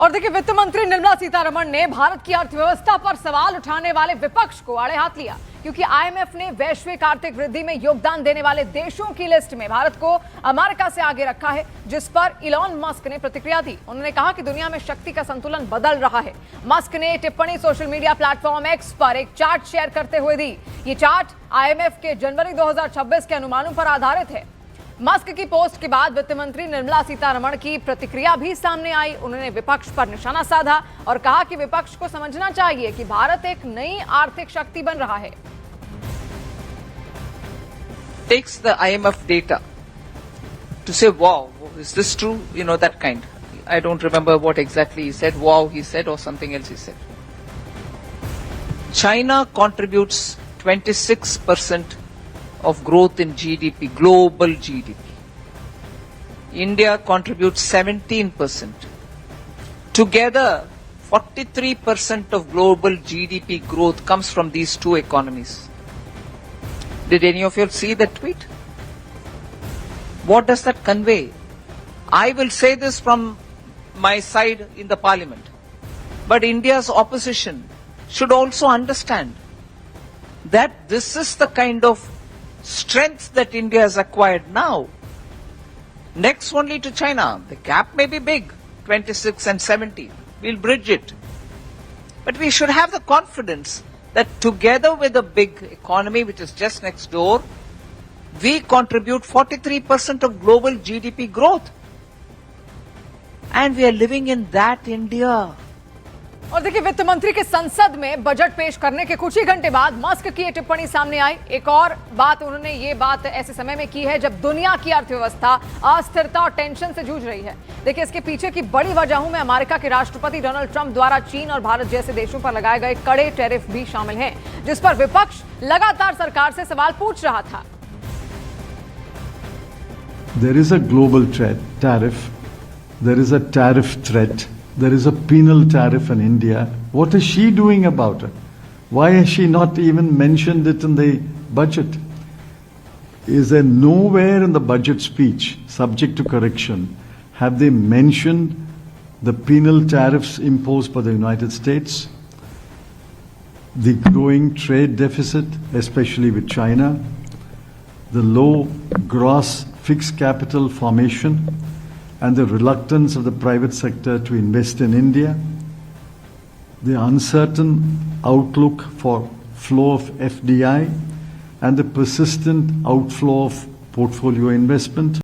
और देखिए, वित्त मंत्री निर्मला सीतारमण ने भारत की अर्थव्यवस्था पर सवाल उठाने वाले विपक्ष को आड़े हाथ लिया, क्योंकि आईएमएफ ने वैश्विक आर्थिक वृद्धि में योगदान देने वाले देशों की लिस्ट में भारत को अमेरिका से आगे रखा है, जिस पर इलॉन मस्क ने प्रतिक्रिया दी। उन्होंने कहा कि दुनिया में शक्ति का संतुलन बदल रहा है। मस्क ने टिप्पणी सोशल मीडिया प्लेटफॉर्म एक्स पर एक चार्ट शेयर करते हुए दी। ये चार्ट आईएमएफ के जनवरी 2026 के अनुमानों पर आधारित है। मस्क की पोस्ट के बाद वित्त मंत्री निर्मला सीतारमण की प्रतिक्रिया भी सामने आई। उन्होंने विपक्ष पर निशाना साधा और कहा कि विपक्ष को समझना चाहिए कि भारत एक नई आर्थिक शक्ति बन रहा है। Takes the IMF data to say, wow, is this true? You know, that kind. I don't remember what exactly he said. Wow, he said, or something else he said. China contributes 26% of growth in GDP, global GDP. India contributes 17%. Together, 43% of global GDP growth comes from these two economies. Did any of you see that tweet? What does that convey? I will say this from my side in the parliament, but India's opposition should also understand that this is the kind of strength that India has acquired now. Next only to China. The gap may be big, 26 and 17. We'll bridge it. But we should have the confidence that together with a big economy which is just next door, we contribute 43% of global GDP growth. And we are living in that India. और देखिए, वित्त मंत्री के संसद में budget पेश करने के कुछ ही घंटे बाद मस्क की ये टिप्पणी सामने आई। एक और बात उन्होंने ये बात ऐसे समय में की है जब दुनिया की अर्थव्यवस्था अस्थिरता और टेंशन से जूझ रही है। देखिए, इसके पीछे की बड़ी वजहों में अमेरिका के राष्ट्रपति डोनाल्ड ट्रंप द्वारा चीन और भारत जैसे देशों पर लगाए गए कड़े टैरिफ भी शामिल हैं, जिस पर विपक्ष लगातार सरकार से सवाल पूछ रहा था। There is a global tariff. There is a tariff threat. There is a penal tariff in India. What is she doing about it? Why has she not even mentioned it in the budget? Is there nowhere in the budget speech, subject to correction, have they mentioned the penal tariffs imposed by the United States, the growing trade deficit, especially with China, the low gross fixed capital formation, and the reluctance of the private sector to invest in India, the uncertain outlook for flow of FDI, and the persistent outflow of portfolio investment?